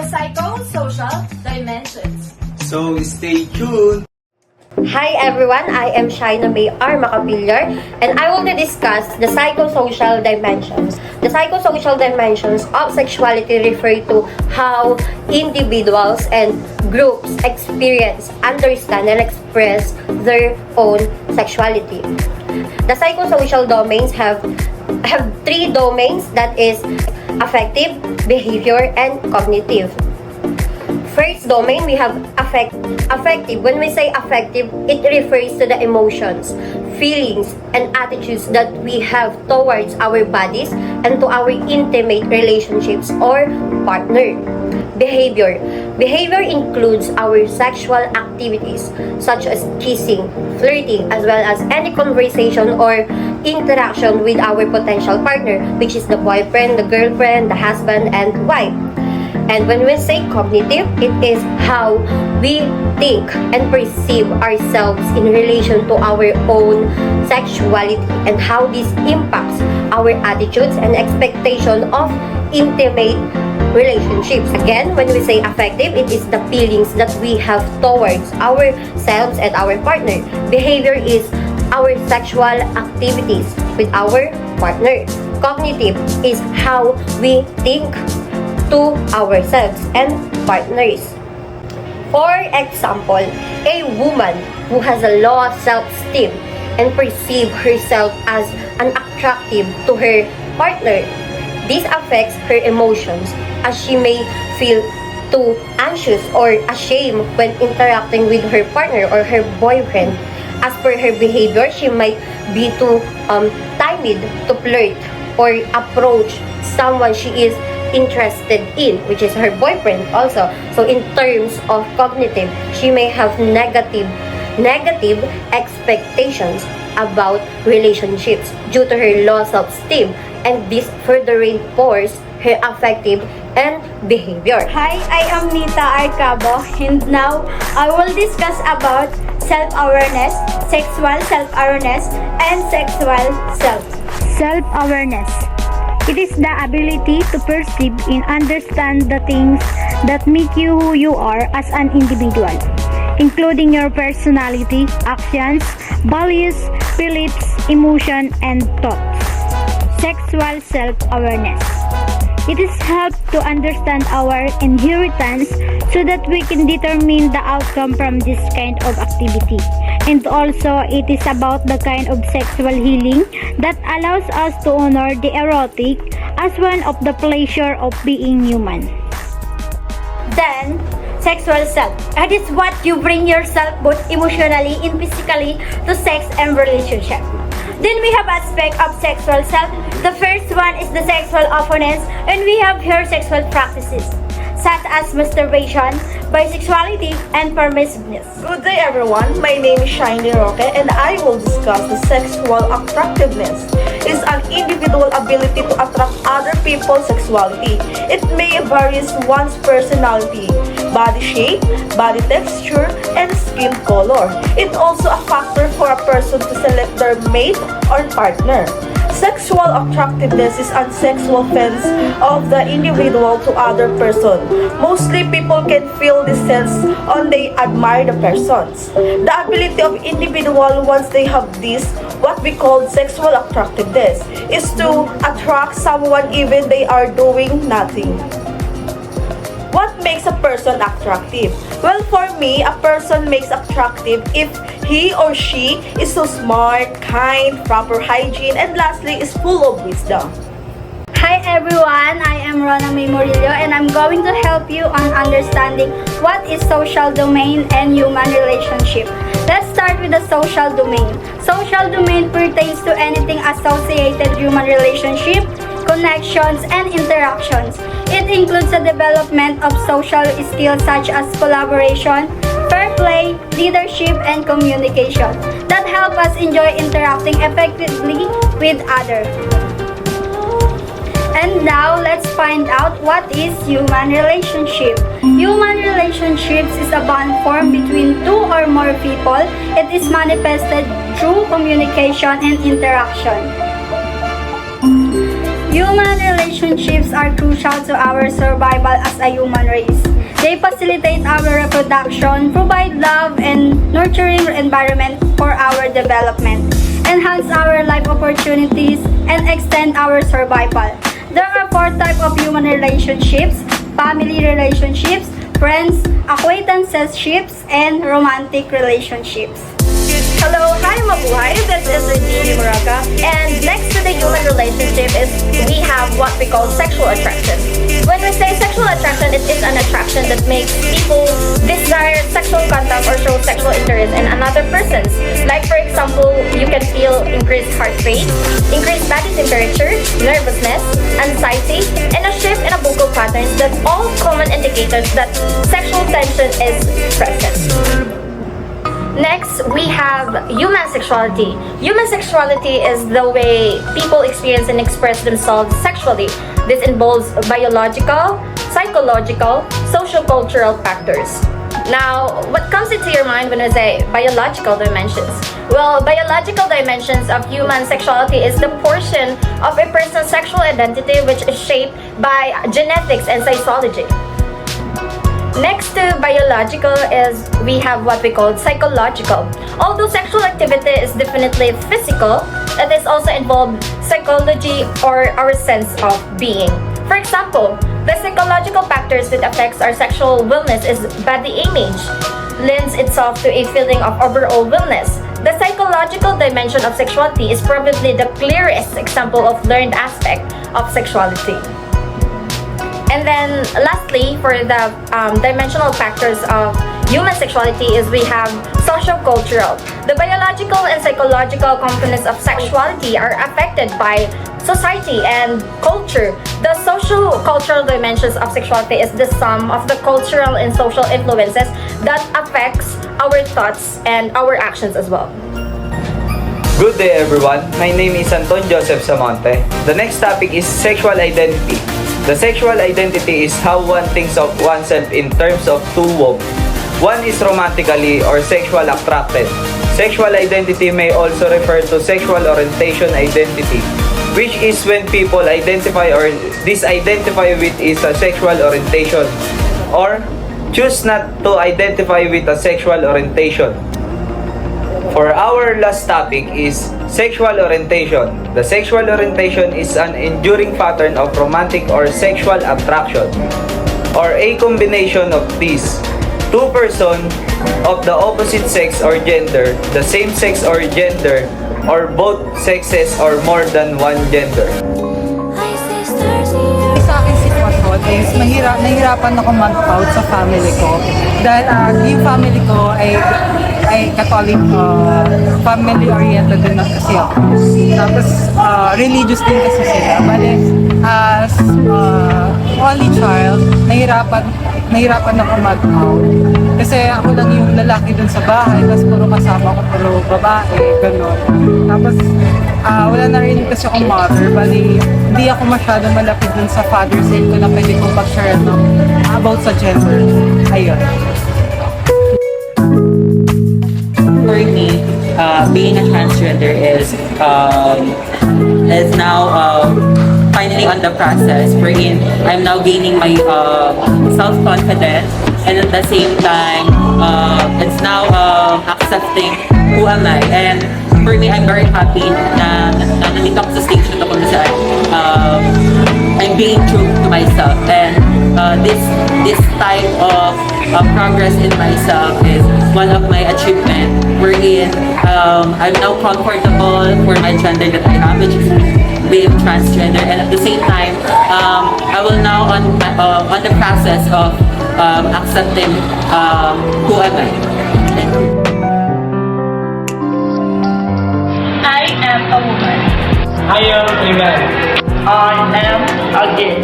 the psychosocial dimensions. So stay tuned! Hi everyone, I am Shaina May R. Macabillar and I want to discuss the psychosocial dimensions. The psychosocial dimensions of sexuality refer to how individuals and groups experience, understand, and express their own sexuality. The psychosocial domains have three domains, that is affective, behavior, and cognitive. First domain, we have affective. When we say affective, it refers to the emotions, feelings, and attitudes that we have towards our bodies and to our intimate relationships or partner. Behavior. Behavior includes our sexual activities such as kissing, flirting, as well as any conversation or interaction with our potential partner, which is the boyfriend, the girlfriend, the husband, and wife. And when we say cognitive, it is how we think and perceive ourselves in relation to our own sexuality and how this impacts our attitudes and expectation of intimate relationships. Again, when we say affective, it is the feelings that we have towards ourselves and our partner. Behavior is our sexual activities with our partner. Cognitive is how we think to ourselves and partners. For example, a woman who has a low self-esteem and perceives herself as unattractive to her partner, this affects her emotions as she may feel too anxious or ashamed when interacting with her partner or her boyfriend. As per her behavior, she might be too timid to flirt or approach someone she is interested in, which is her boyfriend also. So in terms of cognitive, she may have negative expectations about relationships due to her low self-esteem, and this further reinforces her affective and behavior. Hi, I am Nita Arcabo, and now I will discuss about self-awareness, sexual self-awareness, and sexual self. Self-awareness. It is the ability to perceive and understand the things that make you who you are as an individual, including your personality, actions, values, beliefs, emotion, and thoughts. Sexual self-awareness. It is help to understand our inheritance so that we can determine the outcome from this kind of activity. And also, it is about the kind of sexual healing that allows us to honor the erotic as one of the pleasure of being human. Then, sexual self. It is what you bring yourself both emotionally and physically to sex and relationship. Then we have aspect of sexual self. The first one is the sexual opponents, and we have here sexual practices such as masturbation, bisexuality, and permissiveness. Good day everyone, my name is Shiny Roque and I will discuss the sexual attractiveness. It's an individual ability to attract other people's sexuality. It may vary one's personality, body shape, body texture, and skin color. It's also a factor for a person to select their mate or partner. Sexual attractiveness is a sexual sense of the individual to other person. Mostly people can feel this sense when they admire the persons. The ability of individual once they have this, what we call sexual attractiveness, is to attract someone even they are doing nothing. What makes a person attractive? Well, for me, a person makes attractive if he or she is so smart, kind, proper hygiene, and lastly, is full of wisdom. Hi everyone, I am Rona May Murillo and I'm going to help you on understanding what is social domain and human relationship. Let's start with the social domain. Social domain pertains to anything associated human relationship, connections, and interactions. It includes the development of social skills such as collaboration, fair play, leadership, and communication that help us enjoy interacting effectively with others. And now, let's find out what is human relationship. Human relationships is a bond formed between two or more people. It is manifested through communication and interaction. Human relationships are crucial to our survival as a human race. They facilitate our reproduction, provide love and nurturing environment for our development, enhance our life opportunities, and extend our survival. There are 4 types of human relationships: family relationships, friends, acquaintanceships, and romantic relationships. Hello, hi mabuhay, this is Regina Moraga. And next to the human relationship is we have what we call sexual attraction. When we say sexual attraction, it is an attraction that makes people desire sexual contact or show sexual interest in another person. Like for example, you can feel increased heart rate, increased body temperature, nervousness, anxiety, and a shift in a vocal patterns that all common indicators that sexual tension is present. Next, we have human sexuality. Human sexuality is the way people experience and express themselves sexually. This involves biological, psychological, social-cultural factors. Now, what comes into your mind when I say biological dimensions? Well, biological dimensions of human sexuality is the portion of a person's sexual identity which is shaped by genetics and psychology. Next to biological is we have what we call psychological. Although sexual activity is definitely physical, it is also involved psychology or our sense of being. For example, the psychological factors that affects our sexual wellness is body image, lends itself to a feeling of overall wellness. The psychological dimension of sexuality is probably the clearest example of learned aspect of sexuality. And then lastly, for the dimensional factors of human sexuality is we have socio-cultural. The biological and psychological components of sexuality are affected by society and culture. The socio-cultural dimensions of sexuality is the sum of the cultural and social influences that affects our thoughts and our actions as well. Good day everyone, my name is Anton Joseph Samonte. The next topic is sexual identity. The sexual identity is how one thinks of oneself in terms of two woes. One is romantically or sexual attracted. Sexual identity may also refer to sexual orientation identity, which is when people identify or disidentify with is a sexual orientation or choose not to identify with a sexual orientation. For our last topic is sexual orientation. The sexual orientation is an enduring pattern of romantic or sexual attraction or a combination of these. Two persons of the opposite sex or gender, the same sex or gender, or both sexes or more than one gender. Sa akin sitwasyon is nahihirapan ako mag-out sa family ko dahil yung family ko ay Catholic, family-oriented din kasi ako. Tapos, religious din kasi sila. Bale, as only child, nahirapan ako mag-out. Kasi ako lang yung lalaki dun sa bahay, tapos puro kasama ko, puro babae, gano'n. Tapos, wala na rin kasi akong mother. Bale, hindi ako masyado malapit dun sa father side ko na pwede kong mag-share about sa gender. Ayun. For me, being a transgender is now finally on the process wherein I'm now gaining my self-confidence, and at the same time it's now accepting who am I. And for me, I'm very happy na nandito ako sa stage na kung saan I'm being true to myself, and this type of progress in myself is one of my achievements wherein I'm now comfortable for my gender that I have, which is being transgender, and at the same time I will now on the process of accepting who am I. I am a woman. I am a man. I am a gay.